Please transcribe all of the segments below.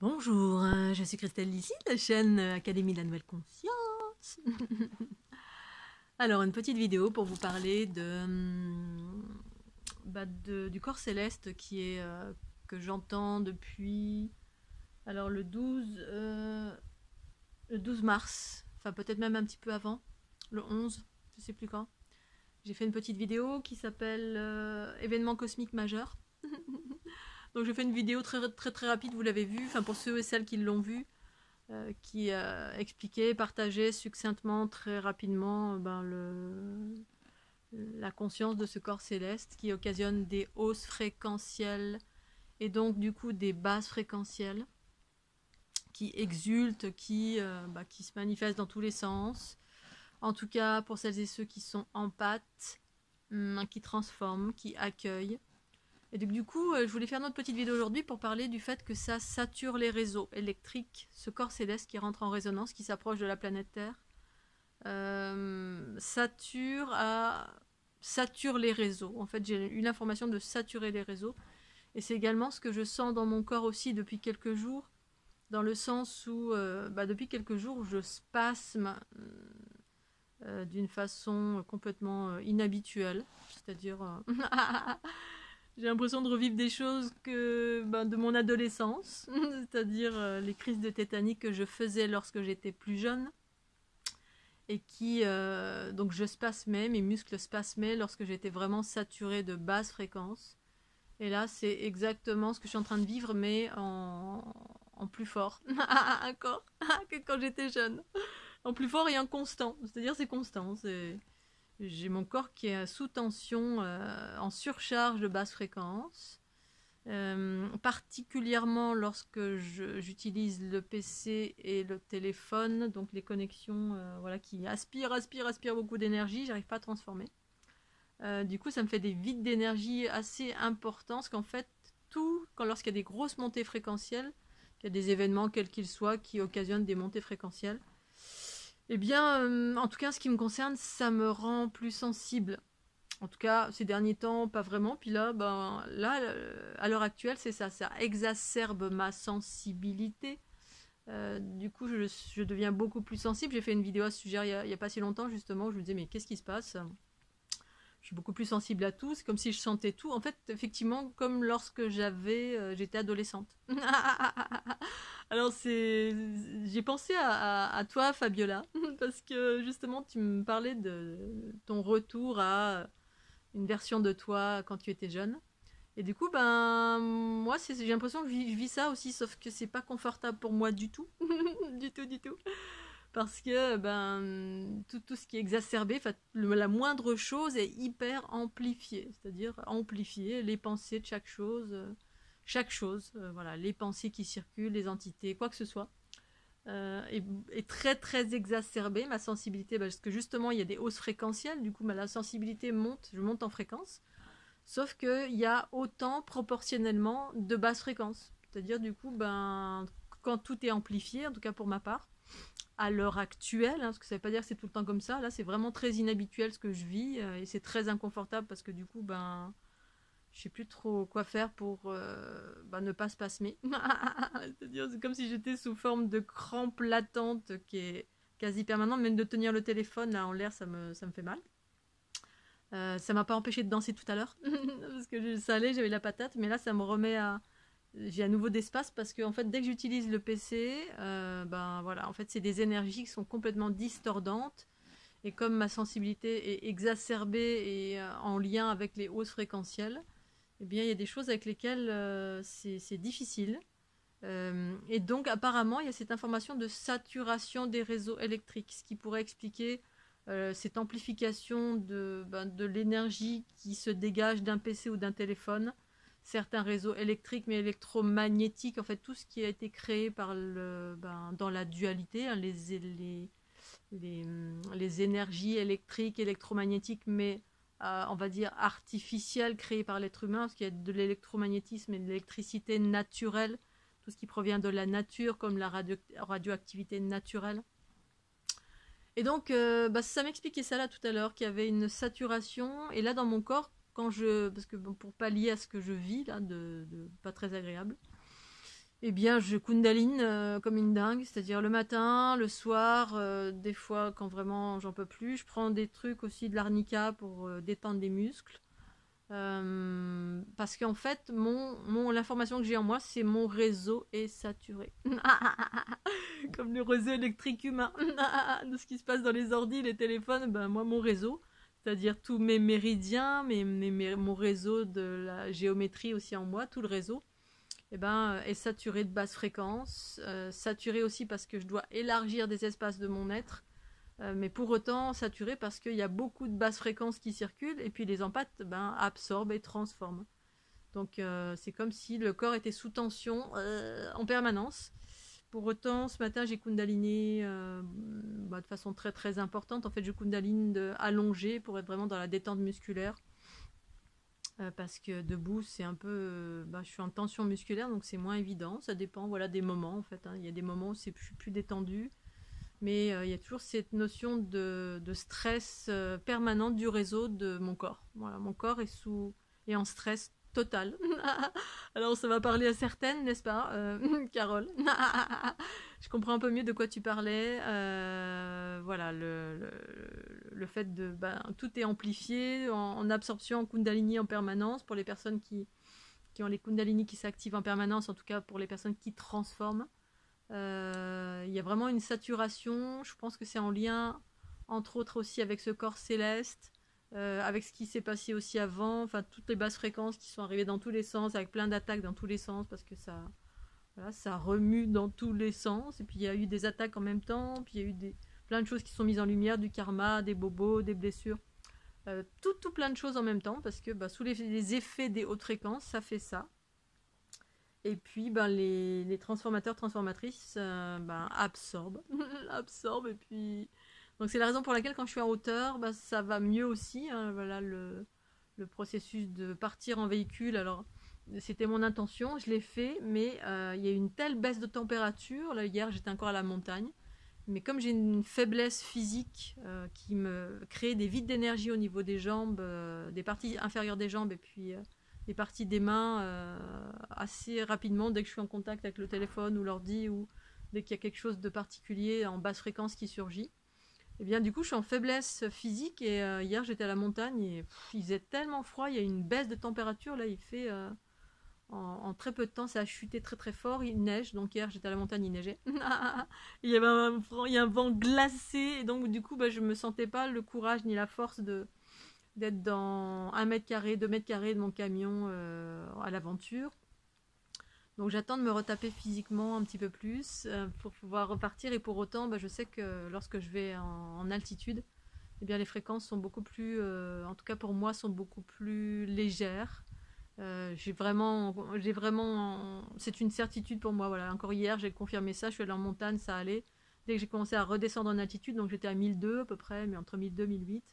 Bonjour, je suis Christelle Lissy de la chaîne Académie de la Nouvelle Conscience. Alors, une petite vidéo pour vous parler du corps céleste qui est que j'entends depuis le 12 mars, enfin peut-être même un petit peu avant, le 11, je sais plus quand. J'ai fait une petite vidéo qui s'appelle Événement cosmique majeur. Donc j'ai fait une vidéo très rapide, vous l'avez vu, enfin pour ceux et celles qui l'ont vu, qui expliquait, partageait succinctement, très rapidement, la conscience de ce corps céleste qui occasionne des hausses fréquentielles et donc du coup des basses fréquentielles, qui exultent, qui se manifestent dans tous les sens. En tout cas pour celles et ceux qui sont empathes, qui transforment, qui accueillent. Et donc, du coup, je voulais faire notre petite vidéo aujourd'hui pour parler du fait que ça sature les réseaux électriques, ce corps céleste qui rentre en résonance, qui s'approche de la planète Terre, sature les réseaux. En fait, j'ai eu l'information de saturer les réseaux. Et c'est également ce que je sens dans mon corps aussi depuis quelques jours, dans le sens où, depuis quelques jours, je spasme d'une façon complètement inhabituelle. C'est-à-dire... j'ai l'impression de revivre des choses de mon adolescence, c'est-à-dire les crises de tétanie que je faisais lorsque j'étais plus jeune et donc je spasmais, mes muscles spasmaient lorsque j'étais vraiment saturée de basses fréquences. Et là, c'est exactement ce que je suis en train de vivre, mais en plus fort, encore, que quand j'étais jeune. En plus fort et en constant, c'est-à-dire c'est constant, j'ai mon corps qui est sous tension, en surcharge de basse fréquence, particulièrement lorsque j'utilise le PC et le téléphone, donc les connexions qui aspirent beaucoup d'énergie, j'arrive pas à transformer. Du coup, ça me fait des vides d'énergie assez importants, parce qu'en fait, lorsqu'il y a des grosses montées fréquentielles, qu'il y a des événements quels qu'ils soient qui occasionnent des montées fréquentielles, eh bien, en tout cas, en ce qui me concerne, ça me rend plus sensible. En tout cas, ces derniers temps, pas vraiment. Puis là, à l'heure actuelle, c'est ça. Ça exacerbe ma sensibilité. Du coup, je deviens beaucoup plus sensible. J'ai fait une vidéo à ce sujet il y a pas si longtemps, justement, où je me disais, mais qu'est-ce qui se passe ? Je suis beaucoup plus sensible à tout. C'est comme si je sentais tout. En fait, effectivement, comme lorsque j'étais adolescente. Alors j'ai pensé à toi, Fabiola, parce que justement tu me parlais de ton retour à une version de toi quand tu étais jeune. Et du coup, moi j'ai l'impression que je vis ça aussi, sauf que c'est pas confortable pour moi du tout, du tout, parce que tout ce qui est exacerbé, la moindre chose est hyper amplifiée, c'est-à-dire amplifier les pensées de chaque chose, voilà, les pensées qui circulent, les entités, quoi que ce soit, est très exacerbée, ma sensibilité, parce que justement il y a des hausses fréquentielles, du coup la sensibilité monte, je monte en fréquence, sauf qu'il y a autant proportionnellement de basses fréquences, c'est-à-dire du coup quand tout est amplifié, en tout cas pour ma part, à l'heure actuelle, parce que ça ne veut pas dire que c'est tout le temps comme ça, là c'est vraiment très inhabituel ce que je vis, et c'est très inconfortable parce que du coup je sais plus trop quoi faire pour ne pas spasmer. C'est-à-dire, c'est comme si j'étais sous forme de crampe latente qui est quasi permanente. Même de tenir le téléphone là en l'air, ça me fait mal. Ça m'a pas empêché de danser tout à l'heure parce que ça allait, j'avais la patate, mais là ça me remet à... J'ai à nouveau d'espace parce que en fait dès que j'utilise le PC, en fait c'est des énergies qui sont complètement distordantes. Et comme ma sensibilité est exacerbée et en lien avec les hausses fréquentielles, eh bien, il y a des choses avec lesquelles c'est difficile. Et donc, apparemment, il y a cette information de saturation des réseaux électriques, ce qui pourrait expliquer cette amplification de l'énergie qui se dégage d'un PC ou d'un téléphone, certains réseaux électriques, mais électromagnétiques, en fait, tout ce qui a été créé dans la dualité, hein, les énergies électriques, électromagnétiques, mais on va dire artificielles, créées par l'être humain, parce qu'il y a de l'électromagnétisme et de l'électricité naturelle, tout ce qui provient de la nature, comme la radioactivité naturelle. Et donc, ça m'expliquait ça là tout à l'heure, qu'il y avait une saturation, et là dans mon corps, parce que pour pallier à ce que je vis là, de pas très agréable, Eh bien, je kundaline comme une dingue, c'est-à-dire le matin, le soir, des fois quand vraiment j'en peux plus. Je prends des trucs aussi de l'arnica pour détendre les muscles. Parce qu'en fait, l'information que j'ai en moi, c'est mon réseau est saturé. Comme le réseau électrique humain. De ce qui se passe dans les ordis, les téléphones, ben moi, mon réseau, c'est-à-dire tous mes méridiens, mon réseau de la géométrie aussi en moi, tout le réseau, eh ben, est saturé de basses fréquences. Saturé aussi parce que je dois élargir des espaces de mon être. Mais pour autant saturé parce qu'il y a beaucoup de basses fréquences qui circulent et puis les empathes absorbent et transforment. Donc c'est comme si le corps était sous tension en permanence. Pour autant, ce matin, j'ai kundaliné de façon très très importante. En fait, je kundaline allongée pour être vraiment dans la détente musculaire. Parce que debout, c'est un peu... je suis en tension musculaire, donc c'est moins évident. Ça dépend des moments, en fait. Il y a des moments où je suis plus détendue. Mais il y a toujours cette notion de stress permanent du réseau de mon corps. Voilà, mon corps est en stress total. Alors ça va parler à certaines, n'est-ce pas, Carole? Je comprends un peu mieux de quoi tu parlais. Voilà, le fait de... tout est amplifié en absorption en kundalini en permanence pour les personnes qui ont les kundalini qui s'activent en permanence, en tout cas pour les personnes qui transforment. Il y a vraiment une saturation. Je pense que c'est en lien, entre autres aussi avec ce corps céleste, avec ce qui s'est passé aussi avant, enfin toutes les basses fréquences qui sont arrivées dans tous les sens, avec plein d'attaques dans tous les sens, parce que ça remue dans tous les sens. Et puis il y a eu des attaques en même temps, puis il y a eu plein de choses qui sont mises en lumière, du karma, des bobos, des blessures, tout plein de choses en même temps, parce que sous les effets des hautes fréquences, ça fait ça. Et puis les transformateurs, transformatrices absorbent. Absorbent et puis... Donc c'est la raison pour laquelle quand je suis en hauteur, ça va mieux aussi. Hein, voilà le processus de partir en véhicule. Alors c'était mon intention, je l'ai fait, mais il y a eu une telle baisse de température. Là hier j'étais encore à la montagne. Mais comme j'ai une faiblesse physique qui me crée des vides d'énergie au niveau des jambes, des parties inférieures des jambes et puis... les parties des mains assez rapidement dès que je suis en contact avec le téléphone ou l'ordi ou dès qu'il y a quelque chose de particulier en basse fréquence qui surgit. Et bien du coup je suis en faiblesse physique et hier j'étais à la montagne et il faisait tellement froid, il y a une baisse de température, là il fait en très peu de temps ça a chuté très très fort, il neige, donc hier j'étais à la montagne, il neigeait. Il y avait un vent glacé et donc du coup je me sentais pas le courage ni la force d'être dans 1 mètre carré, 2 mètres carrés de mon camion à l'aventure. Donc j'attends de me retaper physiquement un petit peu plus pour pouvoir repartir. Et pour autant, je sais que lorsque je vais en altitude, eh bien, les fréquences sont beaucoup plus, en tout cas pour moi, sont beaucoup plus légères. J'ai vraiment, c'est une certitude pour moi. Voilà. Encore hier, j'ai confirmé ça. Je suis allée en montagne, ça allait. Dès que j'ai commencé à redescendre en altitude, donc j'étais à 1002 à peu près, mais entre 1002 et 1008.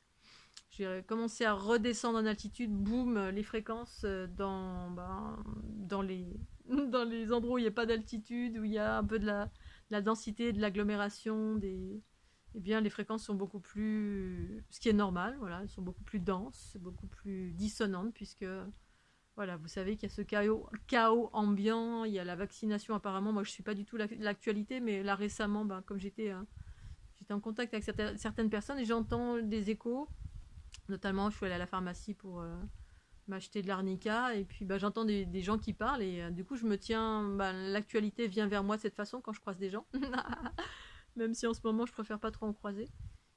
J'ai commencé à redescendre en altitude, boum, les fréquences dans les endroits où il n'y a pas d'altitude, où il y a un peu de la densité, de l'agglomération, eh bien les fréquences sont beaucoup plus, ce qui est normal, voilà, elles sont beaucoup plus denses, beaucoup plus dissonantes, puisque voilà, vous savez qu'il y a ce chaos ambiant, il y a la vaccination apparemment, moi je ne suis pas du tout l'actualité, mais là récemment, comme j'étais en contact avec certaines personnes et j'entends des échos. Notamment, je suis allée à la pharmacie pour m'acheter de l'arnica et puis j'entends des gens qui parlent et du coup, je me tiens. L'actualité vient vers moi de cette façon quand je croise des gens. Même si en ce moment, je préfère pas trop en croiser.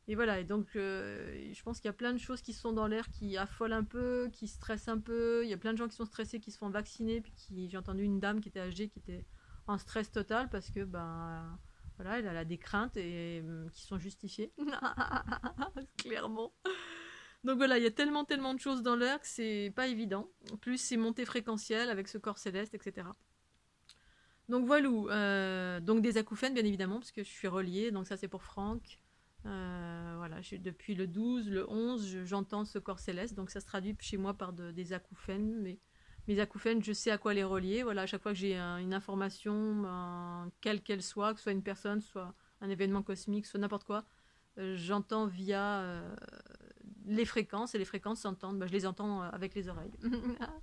Et voilà, et donc je pense qu'il y a plein de choses qui sont dans l'air qui affolent un peu, qui stressent un peu. Il y a plein de gens qui sont stressés, qui se font vacciner. Puis j'ai entendu une dame qui était âgée, qui était en stress total parce que voilà, elle a des craintes et qui sont justifiées. Clairement. Donc voilà, il y a tellement de choses dans l'air que c'est pas évident. En plus, c'est montée fréquentielle avec ce corps céleste, etc. Donc voilà, donc des acouphènes bien évidemment, parce que je suis reliée, donc ça c'est pour Franck. Voilà, depuis le 12, le 11, j'entends ce corps céleste, donc ça se traduit chez moi par des acouphènes. Mais mes acouphènes, je sais à quoi les relier. Voilà, à chaque fois que j'ai une information, quelle qu'elle soit, que ce soit une personne, soit un événement cosmique, soit n'importe quoi, j'entends via les fréquences, et les fréquences s'entendent, je les entends avec les oreilles,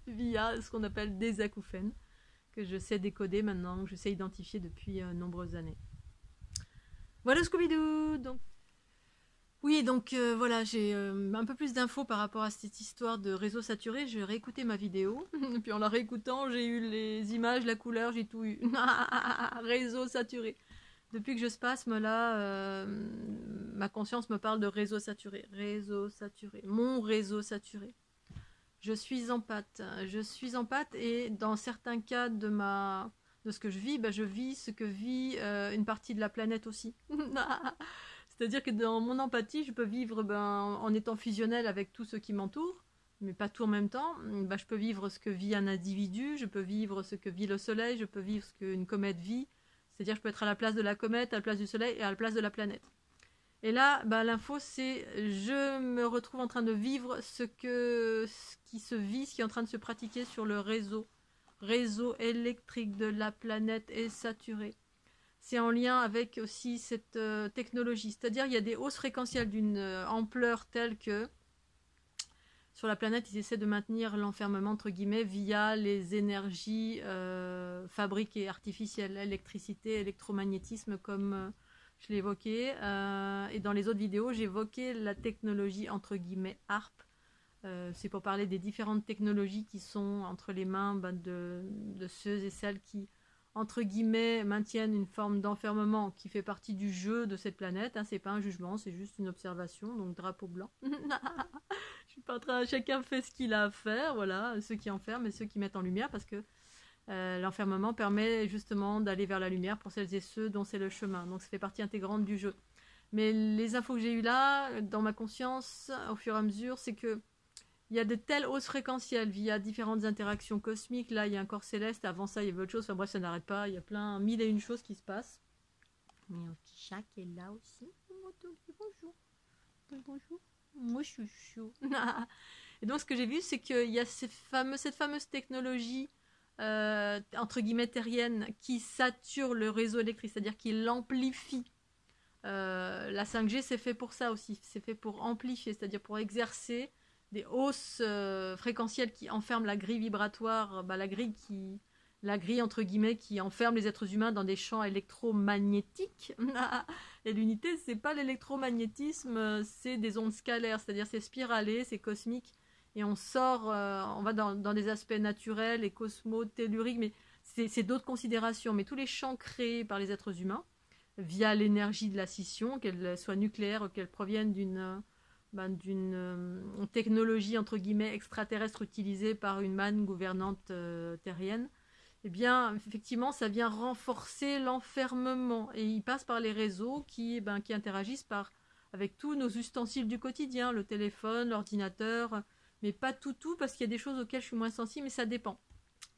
via ce qu'on appelle des acouphènes, que je sais décoder maintenant, que je sais identifier depuis nombreuses années. Voilà Scooby-Doo. Donc oui, donc voilà, j'ai un peu plus d'infos par rapport à cette histoire de réseau saturé. J'ai réécouté ma vidéo, et puis en la réécoutant, j'ai eu les images, la couleur, j'ai tout eu. Réseau saturé. Depuis que je spasme là, ma conscience me parle de réseau saturé. Réseau saturé. Mon réseau saturé. Je suis en pâte. Je suis en pâte et dans certains cas de ce que je vis, je vis ce que vit une partie de la planète aussi. C'est-à-dire que dans mon empathie, je peux vivre en étant fusionnel avec tout ce qui m'entoure, mais pas tout en même temps. Je peux vivre ce que vit un individu, je peux vivre ce que vit le soleil, je peux vivre ce qu'une comète vit. C'est-à-dire que je peux être à la place de la comète, à la place du soleil et à la place de la planète. Et là, l'info, c'est je me retrouve en train de vivre ce qui se vit, ce qui est en train de se pratiquer sur le réseau électrique de la planète est saturé. C'est en lien avec aussi cette technologie. C'est-à-dire il y a des hausses fréquentielles d'une ampleur telle que sur la planète, ils essaient de maintenir l'enfermement, entre guillemets, via les énergies fabriquées, artificielles, l'électricité, électromagnétisme, comme je l'ai évoqué. Et dans les autres vidéos, j'évoquais la technologie, entre guillemets, HARP. C'est pour parler des différentes technologies qui sont entre les mains de ceux et celles qui, entre guillemets, maintiennent une forme d'enfermement qui fait partie du jeu de cette planète. C'est pas un jugement, c'est juste une observation, donc drapeau blanc. Je suis pas en train, chacun fait ce qu'il a à faire, voilà, ceux qui enferment et ceux qui mettent en lumière, parce que l'enfermement permet justement d'aller vers la lumière pour celles et ceux dont c'est le chemin. Donc ça fait partie intégrante du jeu. Mais les infos que j'ai eues là, dans ma conscience, au fur et à mesure, c'est que il y a de telles hausses fréquentielles via différentes interactions cosmiques. Là, il y a un corps céleste. Avant ça, il y avait autre chose. Enfin bref, ça n'arrête pas. Il y a plein, mille et une choses qui se passent. Il y a un petit chat qui est là aussi. Bonjour. Bonjour. Moi, je suis chaud. Et donc, ce que j'ai vu, c'est qu'il y a cette fameuse technologie, entre guillemets, terrienne, qui sature le réseau électrique, c'est-à-dire qui l'amplifie. La 5G, c'est fait pour ça aussi. C'est fait pour amplifier, c'est-à-dire pour exercer des hausses fréquentielles qui enferment la grille vibratoire, la grille entre guillemets qui enferme les êtres humains dans des champs électromagnétiques. Et l'unité, c'est pas l'électromagnétisme, c'est des ondes scalaires, c'est-à-dire c'est spiralé, c'est cosmique, et on sort, on va dans des aspects naturels et cosmo-telluriques, mais c'est d'autres considérations. Mais tous les champs créés par les êtres humains, via l'énergie de la scission, qu'elle soit nucléaire ou qu'elle provienne d'une technologie entre guillemets extraterrestre utilisée par une manne gouvernante terrienne, eh bien effectivement ça vient renforcer l'enfermement et il passe par les réseaux qui interagissent avec tous nos ustensiles du quotidien, le téléphone, l'ordinateur, mais pas tout parce qu'il y a des choses auxquelles je suis moins sensible, mais ça dépend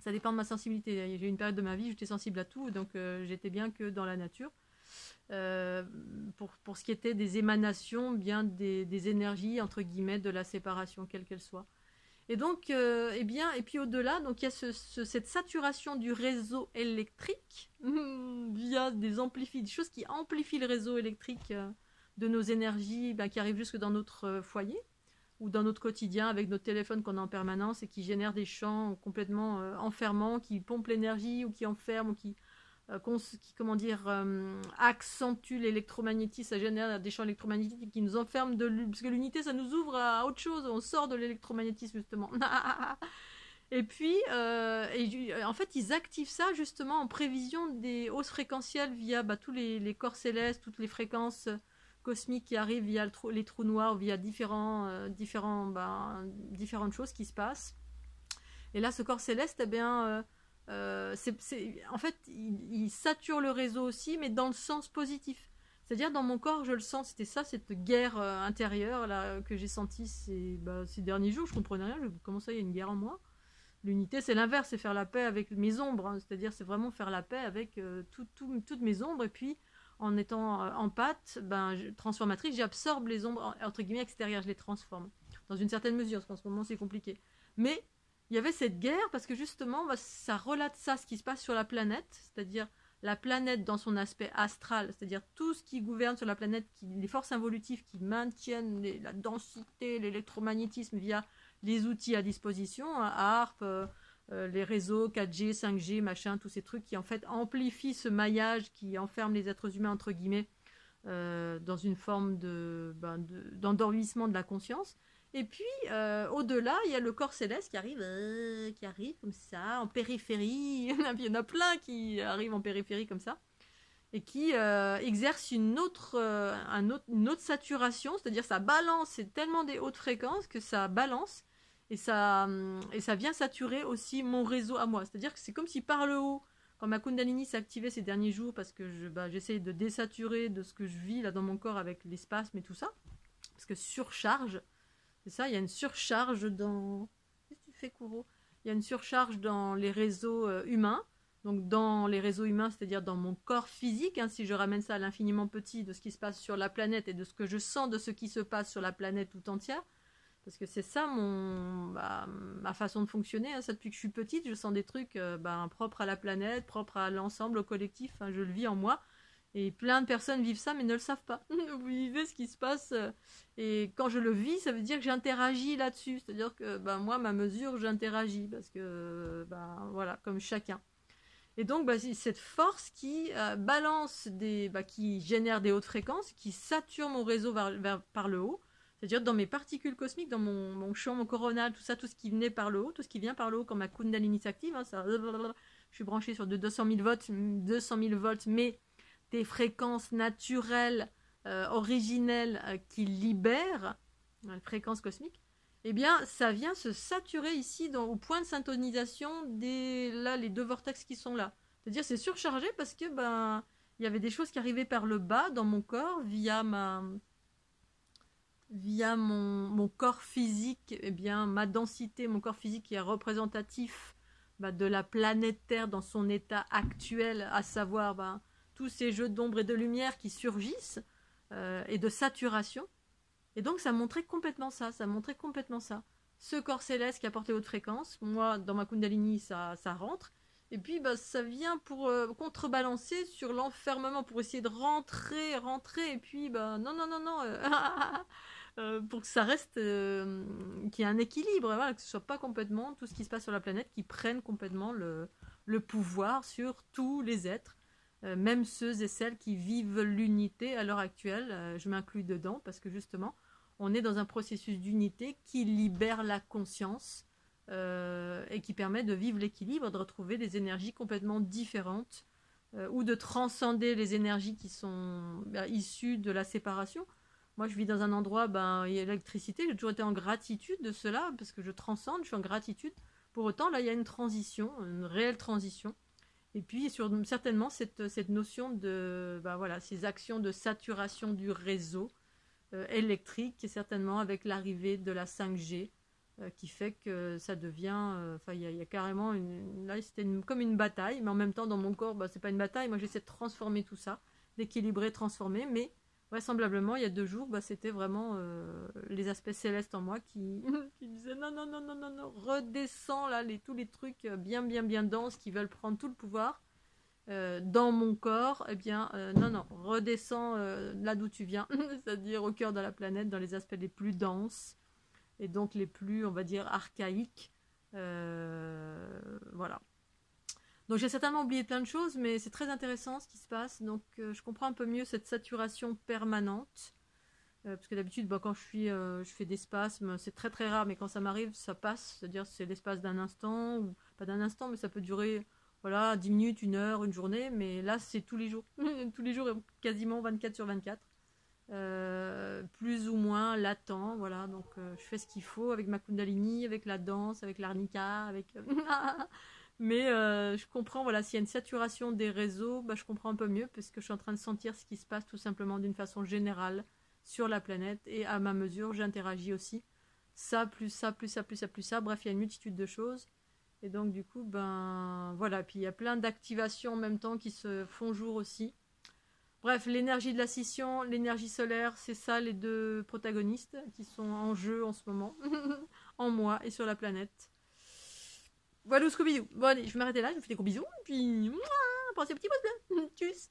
de ma sensibilité. J'ai eu une période de ma vie où j'étais sensible à tout, donc j'étais bien que dans la nature. Pour ce qui était des émanations, bien des énergies entre guillemets de la séparation, quelle qu'elle soit. Et donc, et puis au-delà, donc il y a cette saturation du réseau électrique via des choses qui amplifient le réseau électrique de nos énergies, qui arrivent jusque dans notre foyer ou dans notre quotidien avec notre téléphone qu'on a en permanence et qui génèrent des champs complètement enfermants, qui pompent l'énergie ou qui enferment ou qui accentue l'électromagnétisme, ça génère des champs électromagnétiques qui nous enferment parce que l'unité ça nous ouvre à autre chose, on sort de l'électromagnétisme justement. Et puis en fait ils activent ça justement en prévision des hausses fréquentielles via tous les corps célestes, toutes les fréquences cosmiques qui arrivent via les trous noirs, via différentes choses qui se passent. Et là ce corps céleste, en fait, il sature le réseau aussi, mais dans le sens positif. C'est-à-dire, dans mon corps, je le sens. C'était ça, cette guerre intérieure là, que j'ai sentie ces derniers jours. Je comprenais rien. Comment ça, il y a une guerre en moi? L'unité, c'est l'inverse, c'est faire la paix avec mes ombres. C'est-à-dire, c'est vraiment faire la paix avec toutes mes ombres. Et puis, en étant en pâte, transformatrice, j'absorbe les ombres, entre guillemets, extérieures. Je les transforme. Dans une certaine mesure, parce qu'en ce moment, c'est compliqué. Mais il y avait cette guerre parce que justement, ça relate ça, ce qui se passe sur la planète, c'est-à-dire la planète dans son aspect astral, c'est-à-dire tout ce qui gouverne sur la planète, les forces involutives qui maintiennent la densité, l'électromagnétisme via les outils à disposition, HARP, les réseaux 4G, 5G, machin, tous ces trucs qui en fait amplifient ce maillage qui enferme les êtres humains entre guillemets dans une forme d'endormissement de la conscience. Et puis au-delà, il y a le corps céleste qui arrive comme ça en périphérie. Il y en a plein qui arrivent en périphérie comme ça et qui exerce une autre saturation, c'est-à-dire ça balance, c'est tellement des hautes fréquences que ça balance et ça vient saturer aussi mon réseau à moi. C'est-à-dire que c'est comme si par le haut, quand ma Kundalini s'est activée ces derniers jours, parce que j'essaie de désaturer de ce que je vis là dans mon corps avec l'espace, mais tout ça, parce que surcharge, c'est ça, il y a une surcharge dans... Qu'est-ce que tu fais, Kouro? Il y a une surcharge dans les réseaux humains. Donc dans les réseaux humains, c'est-à-dire dans mon corps physique, si je ramène ça à l'infiniment petit de ce qui se passe sur la planète et de ce que je sens de ce qui se passe sur la planète tout entière, parce que c'est ça ma façon de fonctionner, ça depuis que je suis petite, je sens des trucs propres à la planète, propres à l'ensemble, au collectif, je le vis en moi, et plein de personnes vivent ça mais ne le savent pas. Vous vivez ce qui se passe, et quand je le vis, ça veut dire que j'interagis là-dessus, c'est-à-dire que moi, ma mesure, j'interagis, parce que voilà, comme chacun. Et donc, c'est cette force qui balance qui génère des hautes fréquences, qui sature mon réseau par le haut. C'est-à-dire dans mes particules cosmiques, dans mon champ, mon coronal, tout ça, tout ce qui venait par le haut, tout ce qui vient par le haut quand ma Kundalini s'active, je suis branchée sur de 200 000 volts, mais des fréquences naturelles, originelles, qui libèrent les fréquences cosmiques. Eh bien, ça vient se saturer ici au point de syntonisation les deux vortex qui sont là. C'est-à-dire, c'est surchargé parce que il y avait des choses qui arrivaient par le bas dans mon corps via mon corps physique, ma densité, mon corps physique qui est représentatif de la planète Terre dans son état actuel, à savoir tous ces jeux d'ombre et de lumière qui surgissent et de saturation. Et donc ça montrait complètement ça. Ce corps céleste qui apporte les hautes fréquences, moi dans ma Kundalini ça rentre, et puis ça vient pour contrebalancer sur l'enfermement, pour essayer de rentrer, et puis non, pour que ça reste, qu'il y ait un équilibre, voilà, que ce soit pas complètement tout ce qui se passe sur la planète qui prenne complètement le pouvoir sur tous les êtres. Même ceux et celles qui vivent l'unité à l'heure actuelle, je m'inclus dedans parce que justement on est dans un processus d'unité qui libère la conscience et qui permet de vivre l'équilibre, de retrouver des énergies complètement différentes ou de transcender les énergies qui sont issues de la séparation. Moi je vis dans un endroit, il y a l'électricité, j'ai toujours été en gratitude de cela parce que je transcende, je suis en gratitude. Pour autant là il y a une transition, une réelle transition. Et puis certainement cette notion de ces actions de saturation du réseau électrique, et certainement avec l'arrivée de la 5G qui fait que ça devient il y a carrément là c'était comme une bataille, mais en même temps dans mon corps c'est pas une bataille, moi j'essaie de transformer tout ça, d'équilibrer, transformer, mais vraisemblablement il y a 2 jours c'était vraiment les aspects célestes en moi qui disaient non, redescends là tous les trucs bien denses qui veulent prendre tout le pouvoir dans mon corps, non, redescends là d'où tu viens, c'est-à-dire au cœur de la planète, dans les aspects les plus denses et donc les plus, on va dire, archaïques. Voilà. Donc j'ai certainement oublié plein de choses, mais c'est très intéressant ce qui se passe. Donc je comprends un peu mieux cette saturation permanente. Parce que d'habitude, quand je fais des spasmes, c'est très très rare, mais quand ça m'arrive, ça passe. C'est-à-dire c'est l'espace d'un instant, ou pas d'un instant, mais ça peut durer 10 minutes, 1 heure, une journée. Mais là, c'est tous les jours. Tous les jours, quasiment 24/24. Plus ou moins latent, voilà. Donc je fais ce qu'il faut avec ma Kundalini, avec la danse, avec l'arnica, avec... Mais je comprends, s'il y a une saturation des réseaux, je comprends un peu mieux, parce que je suis en train de sentir ce qui se passe tout simplement d'une façon générale sur la planète, et à ma mesure, j'interagis aussi. Ça, plus ça, plus ça, plus ça, plus ça, bref, il y a une multitude de choses. Et donc, du coup, voilà. Puis il y a plein d'activations en même temps qui se font jour aussi. Bref, l'énergie de la scission, l'énergie solaire, c'est ça les 2 protagonistes qui sont en jeu en ce moment, en moi et sur la planète. Voilà, Scooby-Doo. Bon, allez, je vais m'arrêter là, je vous fais des gros bisous, puis, pensez au petit pouce bleu. Tchuss.